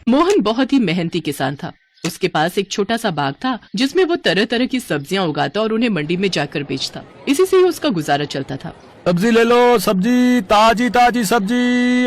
मोहन बहुत ही मेहनती किसान था। उसके पास एक छोटा सा बाग था जिसमें वो तरह तरह की सब्जियां उगाता और उन्हें मंडी में जाकर बेचता। इसी से ही उसका गुजारा चलता था। सब्जी ले लो, सब्जी, ताजी ताजी सब्जी।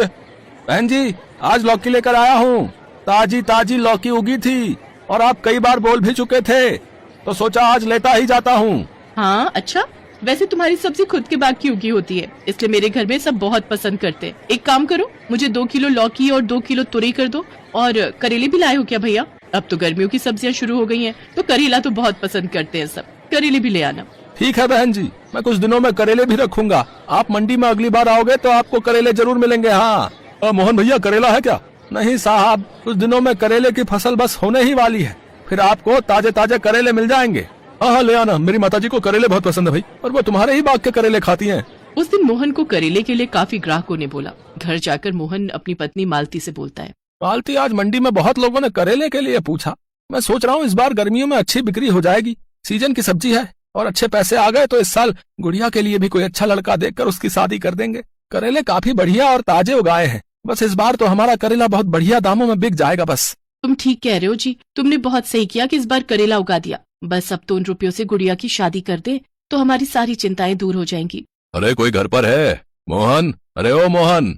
बहन जी, आज लौकी लेकर आया हूँ। ताजी ताजी लौकी उगी थी और आप कई बार बोल भी चुके थे, तो सोचा आज लेता ही जाता हूँ। हाँ अच्छा, वैसे तुम्हारी सब्जी खुद के बाग की उगी होती है, इसलिए मेरे घर में सब बहुत पसंद करते हैं। एक काम करो, मुझे 2 किलो लौकी और 2 किलो तुरई कर दो। और करेले भी लाए हो क्या भैया? अब तो गर्मियों की सब्जियां शुरू हो गई हैं, तो करेला तो बहुत पसंद करते हैं सब। करेले भी ले आना। ठीक है बहन जी, मैं कुछ दिनों में करेले भी रखूंगा। आप मंडी में अगली बार आओगे तो आपको करेले जरूर मिलेंगे। हाँ मोहन भैया, करेला है क्या? नहीं साहब, कुछ दिनों में करेले की फसल बस होने ही वाली है, फिर आपको ताजे ताजे करेले मिल जाएंगे। हाँ ले आना, मेरी माताजी को करेले बहुत पसंद है भाई, और वो तुम्हारे ही बाग के करेले खाती हैं। उस दिन मोहन को करेले के लिए काफी ग्राहकों ने बोला। घर जाकर मोहन अपनी पत्नी मालती से बोलता है, मालती, आज मंडी में बहुत लोगों ने करेले के लिए पूछा। मैं सोच रहा हूँ इस बार गर्मियों में अच्छी बिक्री हो जाएगी। सीजन की सब्जी है और अच्छे पैसे आ गए तो इस साल गुड़िया के लिए भी कोई अच्छा लड़का देखकर उसकी शादी कर देंगे। करेले काफी बढ़िया और ताजे उगाए हैं, बस इस बार तो हमारा करेला बहुत बढ़िया दामों में बिक जाएगा। बस तुम ठीक कह रहे हो जी, तुमने बहुत सही किया कि इस बार करेला उगा दिया। बस अब तो उन रुपयों से गुड़िया की शादी कर दे तो हमारी सारी चिंताएं दूर हो जाएंगी। अरे कोई घर पर है? मोहन, अरे ओ मोहन।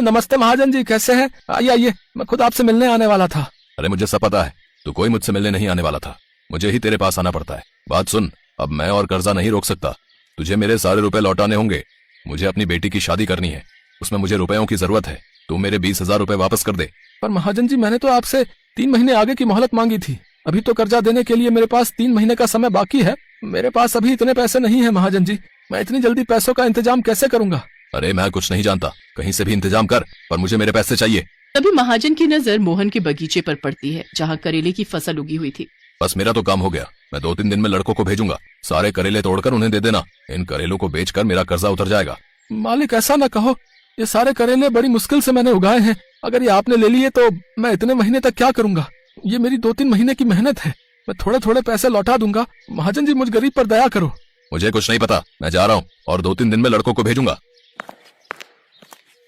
नमस्ते महाजन जी, कैसे हैं? आइए आइए, मैं खुद आपसे मिलने आने वाला था। अरे मुझे सब पता है, तू कोई मुझसे मिलने नहीं आने वाला था, मुझे ही तेरे पास आना पड़ता है। बात सुन, अब मैं और कर्जा नहीं रोक सकता, तुझे मेरे सारे रुपए लौटाने होंगे। मुझे अपनी बेटी की शादी करनी है, उसमें मुझे रुपयों की जरूरत है। तू मेरे 20,000 रुपए वापस कर दे। पर महाजन जी, मैंने तो आपसे 3 महीने आगे की मोहलत मांगी थी। अभी तो कर्जा देने के लिए मेरे पास 3 महीने का समय बाकी है। मेरे पास अभी इतने पैसे नहीं है महाजन जी, मैं इतनी जल्दी पैसों का इंतजाम कैसे करूंगा? अरे मैं कुछ नहीं जानता, कहीं से भी इंतजाम कर, पर मुझे मेरे पैसे चाहिए। तभी महाजन की नजर मोहन के बगीचे पर पड़ती है जहाँ करेले की फसल उगी हुई थी। बस मेरा तो काम हो गया, मैं 2-3 दिन में लड़कों को भेजूंगा, सारे करेले तोड़कर उन्हें दे देना। इन करेलों को बेचकर मेरा कर्जा उतर जाएगा। मालिक ऐसा न कहो, ये सारे करेले बड़ी मुश्किल से मैंने उगाए हैं, अगर ये आपने ले लिए तो मैं इतने महीने तक क्या करूंगा? ये मेरी 2-3 महीने की मेहनत है, मैं थोड़े थोड़े पैसे लौटा दूंगा। महाजन जी, मुझ गरीब पर दया करो। मुझे कुछ नहीं पता, मैं जा रहा हूँ और 2-3 दिन में लड़कों को भेजूंगा।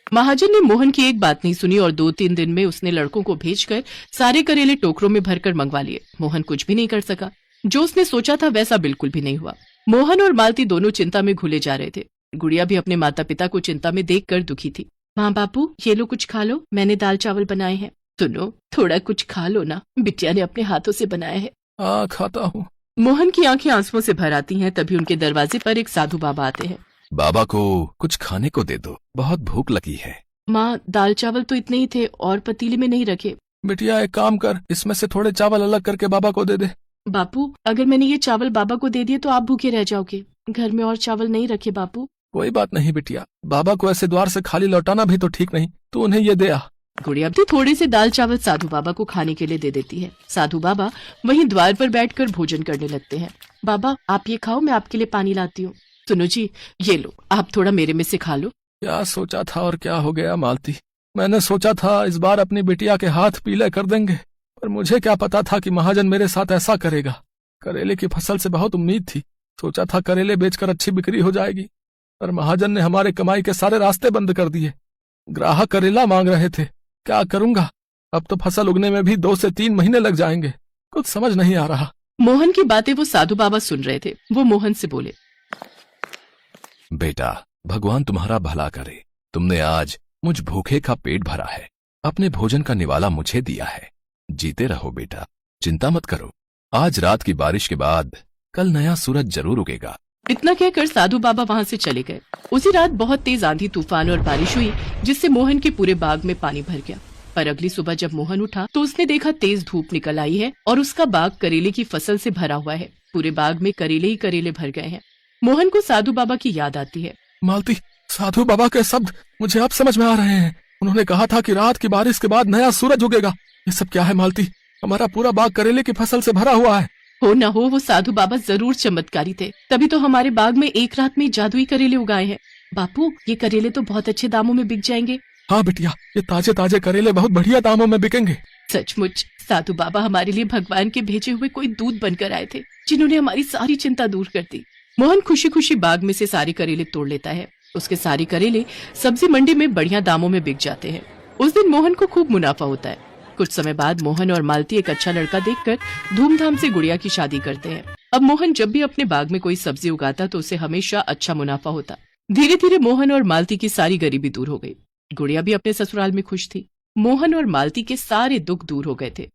महाजन ने मोहन की एक बात नहीं सुनी और 2-3 दिन में उसने लड़कों को भेजकर सारे करेले टोकरों में भरकर मंगवा लिए। मोहन कुछ भी नहीं कर सका, जो उसने सोचा था वैसा बिल्कुल भी नहीं हुआ। मोहन और मालती दोनों चिंता में घुले जा रहे थे। गुड़िया भी अपने माता पिता को चिंता में देखकर दुखी थी। माँ बापू, ये लो कुछ खा लो, मैंने दाल चावल बनाए हैं। सुनो, थोड़ा कुछ खा लो ना, बिटिया ने अपने हाथों से बनाया है। हाँ खाता हूँ। मोहन की आंखें आंसुओं से भर आती हैं। तभी उनके दरवाजे पर एक साधु बाबा आते हैं। बाबा को कुछ खाने को दे दो, बहुत भूख लगी है। माँ, दाल चावल तो इतने ही थे और पतीले में नहीं रखे। बिटिया एक काम कर, इसमें से थोड़े चावल अलग करके बाबा को दे दे। बापू, अगर मैंने ये चावल बाबा को दे दिए तो आप भूखे रह जाओगे। घर में और चावल नहीं रखे बापू। कोई बात नहीं बिटिया, बाबा को ऐसे द्वार से खाली लौटाना भी तो ठीक नहीं, तू उन्हें ये दे आ। गुड़िया भी थोड़े से दाल चावल साधु बाबा को खाने के लिए दे देती है। साधु बाबा वहीं द्वार पर बैठकर भोजन करने लगते हैं। बाबा, आप ये खाओ, मैं आपके लिए पानी लाती हूँ। सुनो जी, ये लो, आप थोड़ा मेरे में से खा लो। क्या सोचा था और क्या हो गया मालती? मैंने सोचा था इस बार अपनी बिटिया के हाथ पीले कर देंगे, पर मुझे क्या पता था कि महाजन मेरे साथ ऐसा करेगा। करेले की फसल से बहुत उम्मीद थी, सोचा था करेले बेचकर अच्छी बिक्री हो जाएगी, पर महाजन ने हमारे कमाई के सारे रास्ते बंद कर दिए। ग्राहक करेला मांग रहे थे, क्या करूंगा? अब तो फसल उगने में भी 2 से 3 महीने लग जाएंगे, कुछ समझ नहीं आ रहा। मोहन की बातें वो साधु बाबा सुन रहे थे। वो मोहन से बोले, बेटा, भगवान तुम्हारा भला करे, तुमने आज मुझ भूखे का पेट भरा है, अपने भोजन का निवाला मुझे दिया है। जीते रहो बेटा, चिंता मत करो, आज रात की बारिश के बाद कल नया सूरज जरूर उगेगा। इतना कहकर साधु बाबा वहाँ से चले गए। उसी रात बहुत तेज आंधी तूफान और बारिश हुई, जिससे मोहन के पूरे बाग में पानी भर गया। पर अगली सुबह जब मोहन उठा तो उसने देखा तेज धूप निकल आई है और उसका बाग करेले की फसल से भरा हुआ है। पूरे बाग में करेले ही करेले भर गए हैं। मोहन को साधु बाबा की याद आती है। मालती, साधु बाबा के शब्द मुझे अब समझ में आ रहे हैं। उन्होंने कहा था कि रात की बारिश के बाद नया सूरज उगेगा। ये सब क्या है मालती? हमारा पूरा बाग करेले की फसल से भरा हुआ है। हो न हो, वो साधु बाबा जरूर चमत्कारी थे, तभी तो हमारे बाग में एक रात में जादुई करेले उगाए हैं। बापू, ये करेले तो बहुत अच्छे दामों में बिक जाएंगे। हाँ बिटिया, ये ताजे ताजे करेले बहुत बढ़िया दामों में बिकेंगे। सचमुच साधु बाबा हमारे लिए भगवान के भेजे हुए कोई दूत बनकर आए थे, जिन्होंने हमारी सारी चिंता दूर कर दी। मोहन खुशी खुशी बाग में से सारे करेले तोड़ लेता है। उसके सारे करेले सब्जी मंडी में बढ़िया दामों में बिक जाते हैं। उस दिन मोहन को खूब मुनाफा होता है। कुछ समय बाद मोहन और मालती एक अच्छा लड़का देखकर धूमधाम से गुड़िया की शादी करते हैं। अब मोहन जब भी अपने बाग में कोई सब्जी उगाता तो उसे हमेशा अच्छा मुनाफा होता। धीरे धीरे मोहन और मालती की सारी गरीबी दूर हो गई। गुड़िया भी अपने ससुराल में खुश थी। मोहन और मालती के सारे दुख दूर हो गए थे।